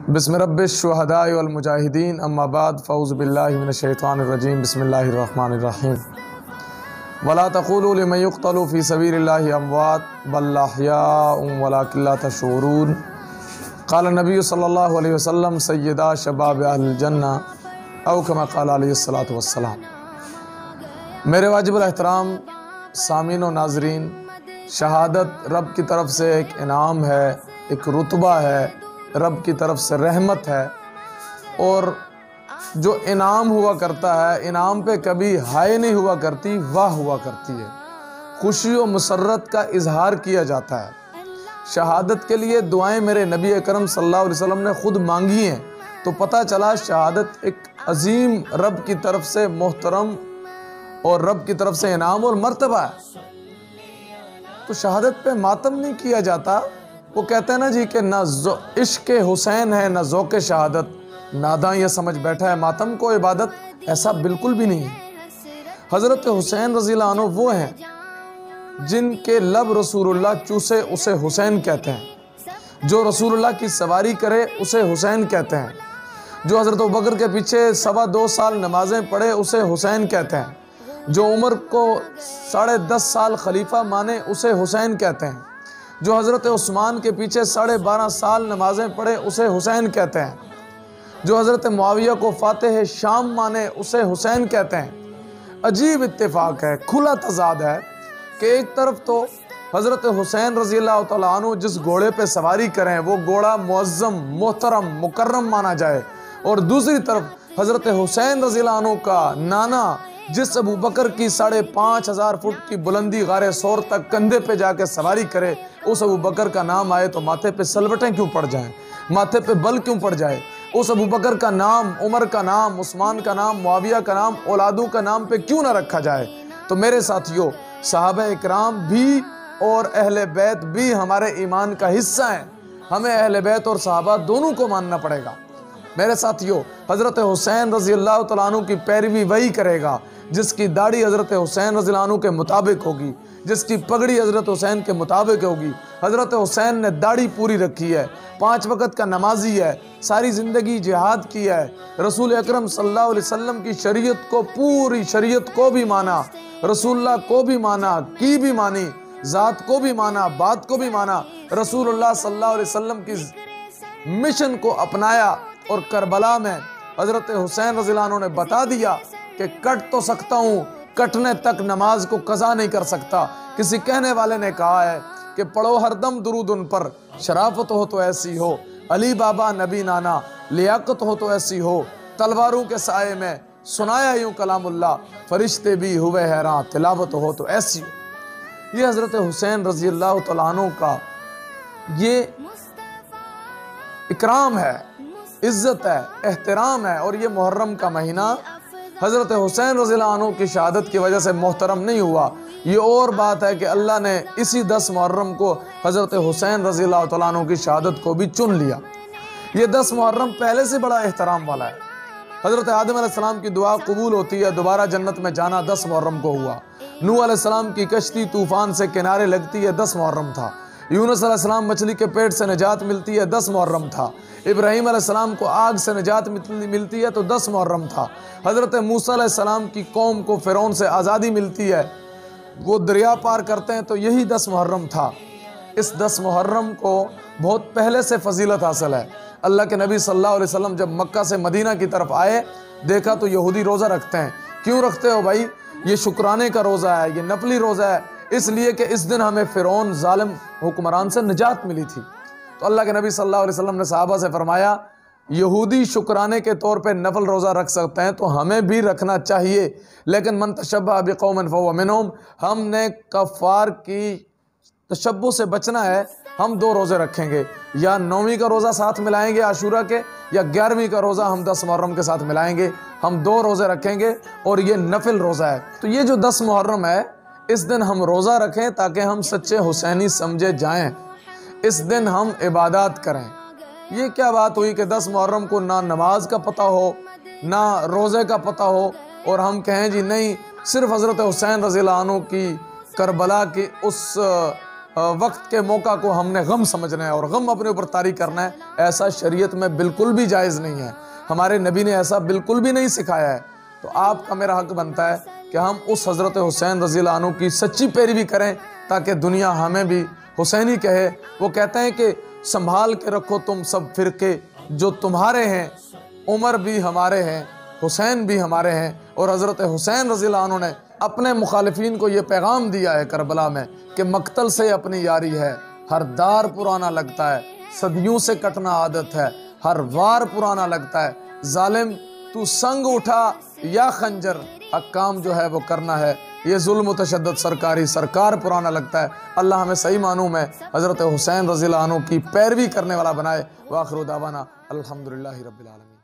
बिस्म रब्बिश शुहदाए वल मुजाहिदीन अम्मा बाद फ़ऊज़ु बिल्लाहि मिनश शैतानिर रजीम बिस्मिल्लाहिर रहमानिर रहीम वला तक़ूलू लिमन युक़्तलू फ़ी सबीलिल्लाहि अमवात बल अहयाउन वलाकिन ला तशऊरून क़ाल नबी सल्लल्लाहु अलैहि वसल्लम सय्यदा शबाब अहलिल जन्ना औ कमा क़ाल अलैहिस्सलातु वस्सलाम। मेरे वाजिबुल एहतराम सामीन व नाज़रीन, शहादत रब की तरफ से एक इनाम है, एक रुतबा है, रब की तरफ से रहमत है। और जो इनाम हुआ करता है, इनाम पे कभी हाय नहीं हुआ करती, वाह हुआ करती है। खुशी और मुसर्रत का इजहार किया जाता है। शहादत के लिए दुआएं मेरे नबी अकरम सल्लल्लाहु अलैहि वसल्लम ने खुद मांगी हैं, तो पता चला शहादत एक अजीम रब की तरफ से मोहतरम और रब की तरफ से इनाम और मर्तबा है। तो शहादत पे मातम नहीं किया जाता। वो कहते हैं ना जी कि ना इश्क हुसैन है ना ज़ौक़ शहादत, नादा ये समझ बैठा है मातम को इबादत। ऐसा बिल्कुल भी नहीं है। हज़रत हुसैन रज़ियल्लाहु अन्हु वो हैं जिनके लब रसूलुल्लाह चूसे उसे हुसैन कहते हैं। जो रसूलुल्लाह की सवारी करे उसे हुसैन कहते हैं। जो हज़रत अबू बकर के पीछे 2.25 साल नमाज़ें पढ़े उसे हुसैन कहते हैं। जो उमर को 10.5 साल खलीफा माने उसे हुसैन कहते हैं। जो हज़रत उस्मान के पीछे 12.5 साल नमाज़ें पढ़े उसे हुसैन कहते हैं। जो हज़रत मुआविया को फ़ातिह शाम माने उसे हुसैन कहते हैं। अजीब इत्तेफाक है, खुला तज़ाद है कि एक तरफ तो हज़रत हुसैन रज़ियल्लाहु तआला अन्हु जिस घोड़े पे सवारी करें वो घोड़ा मुअज़्ज़म, मोहतरम, मुकर्रम माना जाए, और दूसरी तरफ हज़रत हुसैन रज़ियल्लाहु अन्हु का नाना जिस अबू बकर की 5,500 फुट की बुलंदी गारे सौर तक कंधे पे जाके सवारी करे, उस अबू बकर का नाम आए तो माथे पे सलवटें क्यों पड़ जाएं, माथे पे बल क्यों पड़ जाए। उस अबू बकर का नाम, उमर का नाम, उस्मान का नाम, मुआविया का नाम, औलादों का नाम पे क्यों ना रखा जाए। तो मेरे साथियों, सहाबा इकराम भी और अहले बैत भी हमारे ईमान का हिस्सा हैं। हमें अहले बैत और सहाबा दोनों को मानना पड़ेगा। मेरे साथियों, हज़रत हुसैन रज़ियल्लाहु तआला अन्हु की पैरवी वही करेगा जिसकी दाढ़ी हज़रत हुसैन रज़ियल्लाहु अन्हु के मुताबिक होगी, जिसकी पगड़ी हज़रत हुसैन के मुताबिक होगी। हज़रत हुसैन ने दाढ़ी पूरी रखी है, 5 वक़्त का नमाजी है, सारी ज़िंदगी जिहाद किया है, रसूल अकरम सल्लल्लाहु अलैहि वसल्लम की शरीयत को, पूरी शरीयत को भी माना, रसूलुल्लाह को भी माना, की भी मानी, ज़ात को भी माना, बात को भी माना, रसूलुल्लाह सल्लल्लाहु अलैहि वसल्लम की मिशन को अपनाया। और करबला में हज़रत हुसैन रज़ियल्लाहु अन्हु ने बता दिया कि कट तो सकता हूँ, कटने तक नमाज को कज़ा नहीं कर सकता। किसी कहने वाले ने कहा है कि पढ़ो हरदम दुरूद उन पर, शराफत हो तो ऐसी हो, अली बाबा नबी नाना, लियाकत हो तो ऐसी हो, तलवारों के साए में सुनाया यूँ कलामुल्लाह, फरिश्ते भी हुए हैरान, तिलावत हो तो ऐसी हो। ये हज़रत हुसैन रज़ियल्लाहु तआला अन्हु का ये इकराम है, इज़्ज़त है, एहतराम है। और ये मुहर्रम का महीना हज़रत हुसैन रज़ियल्लाहु अन्हु की शहादत की वजह से मोहतरम नहीं हुआ। ये और बात है कि अल्लाह ने इसी 10 मुहर्रम को हज़रत हुसैन रज़ियल्लाहु तआला अन्हु की शहादत को भी चुन लिया। ये 10 मुहर्रम पहले से बड़ा एहतराम वाला है। हज़रत आदम अलैहिस्सलाम की दुआ कबूल होती है, दोबारा जन्नत में जाना 10 मुहर्रम को हुआ। नूह अलैहिस्सलाम की कश्ती तूफ़ान से किनारे लगती है, 10 मुहर्रम था। यूनुस अलैहिस्सलाम मछली के पेट से निजात मिलती है, 10 मुहर्रम था। इब्राहीम अलैहिस्सलाम को आग से निजात मिलती है तो 10 मुहर्रम था। हज़रत मूसा अलैहिस्सलाम की कौम को फ़िरौन से आज़ादी मिलती है, वो दरिया पार करते हैं तो यही 10 मुहर्रम था। इस 10 मुहर्रम को बहुत पहले से फजीलत हासिल है। अल्लाह के नबी सल्लल्लाहु अलैहि वसल्लम जब मक्का से मदीना की तरफ आए, देखा तो यहूदी रोज़ा रखते हैं। क्यों रखते हो भाई? ये शुक्राने का रोज़ा है, ये नफली रोज़ा है, इसलिए कि इस दिन हमें फ़िरौन ज़ालिम हुक्मरान से निजात मिली थी। तो अल्लाह के नबी सल्लल्लाहु अलैहि वसल्लम ने सहाबा से फरमाया, यहूदी शुक्राने के तौर पे नफल रोज़ा रख सकते हैं तो हमें भी रखना चाहिए, लेकिन मन तशब्बह बिक़ौमिन फहुव मिनहुम, हमने कफ़ार की तशब्बुह से बचना है। हम 2 रोज़े रखेंगे, या 9वीं का रोज़ा साथ मिलाएंगे आशूरा के, या 11वीं का रोज़ा हम 10 मुहर्रम के साथ मिलाएंगे। हम 2 रोज़े रखेंगे और ये नफिल रोज़ा है। तो ये जो 10 मुहर्रम है, इस दिन हम रोज़ा रखें ताकि हम सच्चे हुसैनी समझे जाएं। इस दिन हम इबादत करें। ये क्या बात हुई कि 10 मुहर्रम को ना नमाज का पता हो, ना रोज़े का पता हो, और हम कहें जी नहीं, सिर्फ हज़रत हुसैन रज़ियल्लाहु अन्हु की करबला की उस वक्त के मौका को हमने गम समझना है और गम अपने ऊपर तारी करना है, ऐसा शरीयत में बिल्कुल भी जायज़ नहीं है। हमारे नबी ने ऐसा बिल्कुल भी नहीं सिखाया है। तो आपका मेरा हक बनता है कि हम उस हज़रत हुसैन रज़ियल्लाहु अन्हु की सच्ची पैरवी करें ताकि दुनिया हमें भी हुसैनी कहे। वो कहते हैं कि संभाल के रखो तुम सब फिरके जो तुम्हारे हैं, उमर भी हमारे हैं, हुसैन भी हमारे हैं। और हज़रत हुसैन रज़ियल्लाहु अन्हु ने अपने मुखालिफिन को ये पैगाम दिया है करबला में कि मक्तल से अपनी यारी है, हर दार पुराना लगता है, सदियों से कटना आदत है, हर वार पुराना लगता है, जालिम तू संग उठा या खंजर, हक काम जो है वो करना है, ये जुल्म तशद्दुद सरकारी सरकार पुराना लगता है। अल्लाह हमें सही मानूं में हज़रत हुसैन रज़ियल्लाहु अन्हु की पैरवी करने वाला बनाए। व आखिरु दावाना अल्हम्दुलिल्लाहि रब्बिल आलमीन।